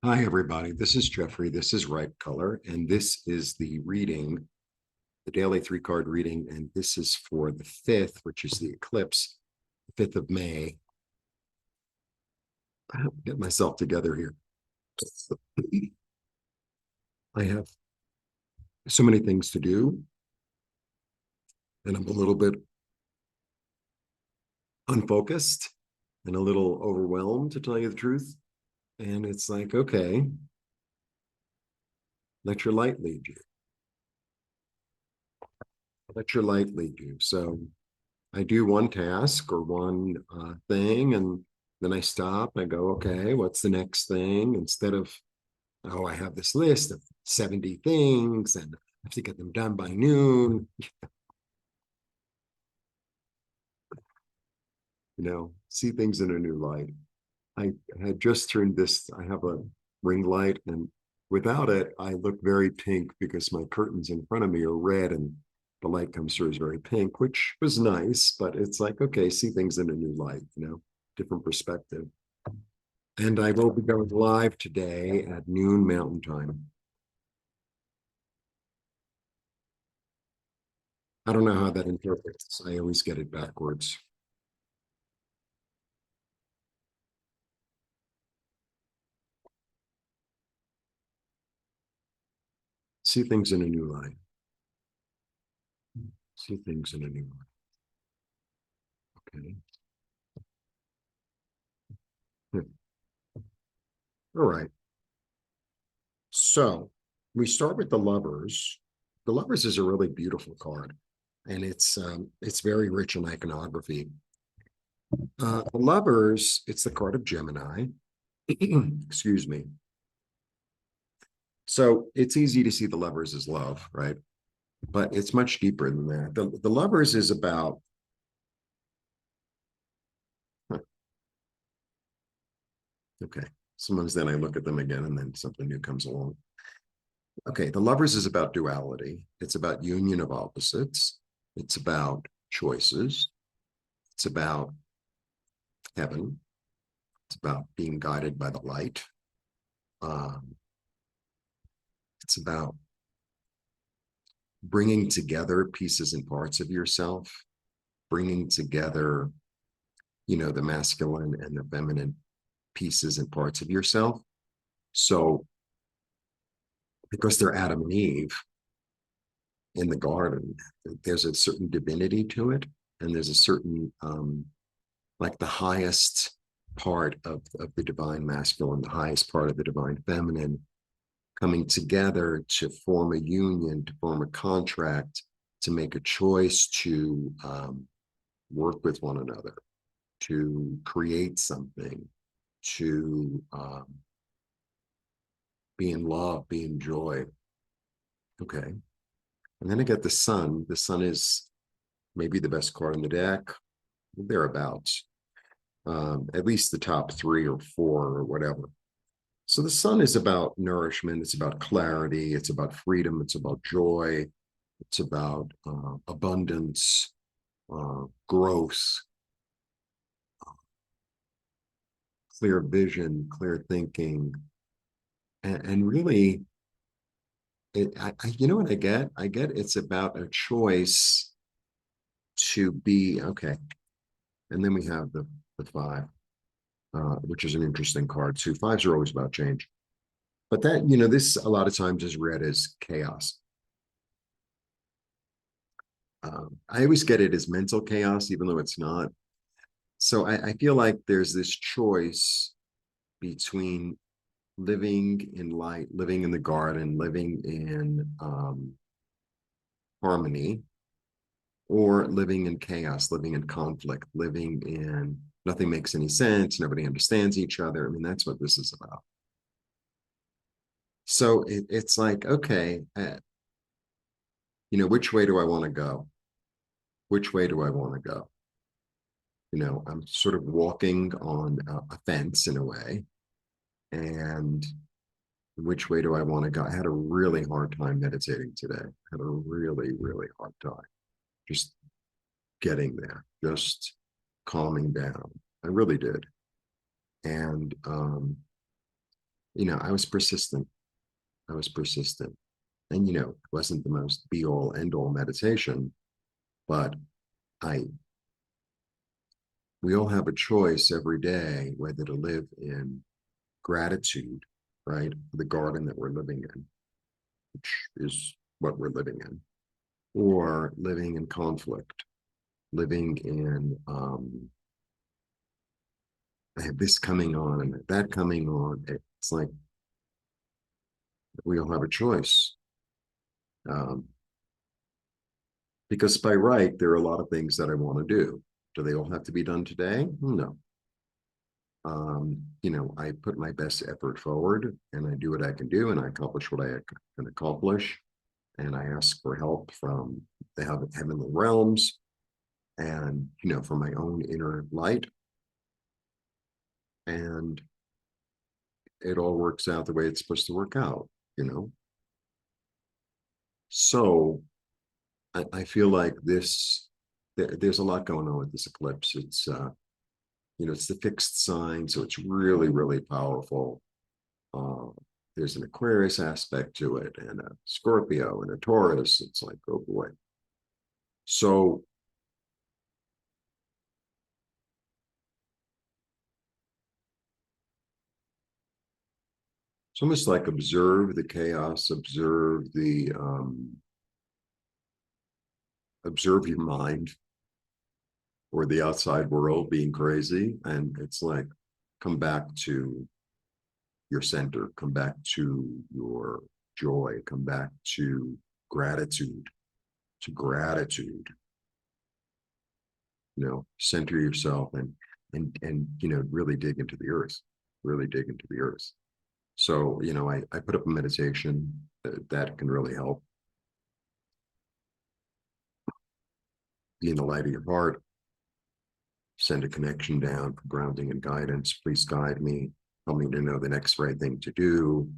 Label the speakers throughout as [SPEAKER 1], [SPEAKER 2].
[SPEAKER 1] Hi, everybody. This is Jeffrey. This is Ripecolor, and this is the reading, the daily three-card reading, and this is for the 5th, which is the eclipse, the 5th of May. I have to get myself together here. I have so many things to do, and I'm a little bit unfocused and a little overwhelmed, to tell you the truth. And it's like, okay, let your light lead you. Let your light lead you. So I do one task or one thing, and then I stop. I go, okay, what's the next thing? Instead of, oh, I have this list of 70 things and I have to get them done by noon. See things in a new light. I had just turned this, I have a ring light, and without it, I look very pink because my curtains in front of me are red and the light comes through is very pink, which was nice, but it's like, okay, see things in a new light, different perspective. And I will be going live today at noon Mountain Time. I don't know how that interprets. I always get it backwards. See things in a new light. See things in a new light. Okay. All right. So we start with the Lovers. The Lovers is a really beautiful card, and it's very rich in iconography. The Lovers, it's the card of Gemini. Excuse me. So it's easy to see the Lovers as love, right? But it's much deeper than that. The Lovers is about, okay, sometimes then I look at them again and then something new comes along. Okay, the Lovers is about duality. It's about union of opposites. It's about choices. It's about heaven. It's about being guided by the light. Um, it's about bringing together pieces and parts of yourself, bringing together, the masculine and the feminine pieces and parts of yourself. So, because they're Adam and Eve in the garden, there's a certain divinity to it, and there's a certain, like the highest part of the divine masculine, the highest part of the divine feminine coming together to form a union, to form a contract, to make a choice to work with one another, to create something, to be in love, be in joy. Okay. And then I get the Sun. The Sun is maybe the best card in the deck, thereabouts, at least the top 3 or 4 or whatever. So the Sun is about nourishment, it's about clarity, it's about freedom, it's about joy, it's about abundance, growth, clear vision, clear thinking, and really, you know what I get? I get it's about a choice to be okay. And then we have the 5, which is an interesting card too. 5s are always about change, but that this a lot of times is read as chaos. I always get it as mental chaos, even though it's not. So I feel like there's this choice between living in light, living in the garden, living in harmony, or living in chaos, living in conflict, living in nothing makes any sense, nobody understands each other. I mean, that's what this is about. So it's like, okay, which way do I want to go? Which way do I want to go? I'm sort of walking on a fence in a way. And which way do I want to go? I had a really hard time meditating today. I had a really, really hard time just getting there, just calming down. I really did. And I was persistent. I was persistent. And, it wasn't the most be all end all meditation, but I, we all have a choice every day whether to live in gratitude, right? The garden that we're living in, which is what we're living in, or living in conflict, living in, I have this coming on and that coming on. It's like we all have a choice. Um, because by right, there are a lot of things that I want to do. Do they all have to be done today? No. I put my best effort forward and I do what I can do and I accomplish what I can accomplish. And I ask for help from the heavenly realms and, from my own inner light. And it all works out the way it's supposed to work out. So I feel like there's a lot going on with this eclipse. It's the fixed sign, so it's really, really powerful. Uh, there's an Aquarius aspect to it, and a Scorpio and a Taurus. It's like, oh boy. So it's almost like observe the chaos, observe your mind or the outside world being crazy, and it's like come back to your center, come back to your joy, come back to gratitude, to gratitude. Center yourself and really dig into the earth, really dig into the earth. So I put up a meditation that can really help. Be in the light of your heart, send a connection down for grounding and guidance. Please guide me, help me to know the next right thing to do,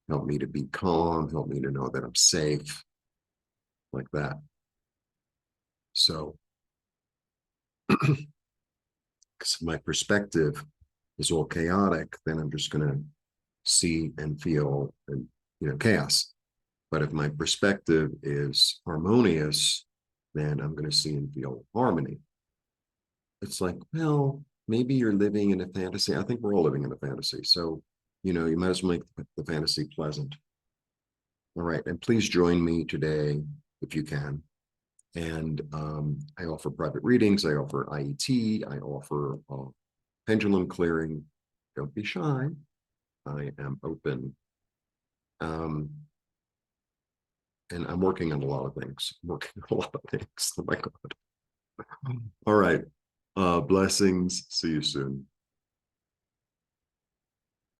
[SPEAKER 1] help me to be calm, help me to know that I'm safe, like that. So because my perspective is all chaotic, then I'm just going to see and feel and chaos. But if my perspective is harmonious, then I'm going to see and feel harmony. It's like, well, maybe you're living in a fantasy. I think we're all living in a fantasy. So, you might as well make the fantasy pleasant. All right. And please join me today if you can. And I offer private readings. I offer IET. I offer pendulum clearing. Don't be shy. I am open. And I'm working on a lot of things. I'm working on a lot of things. Oh my God. All right. Blessings. See you soon.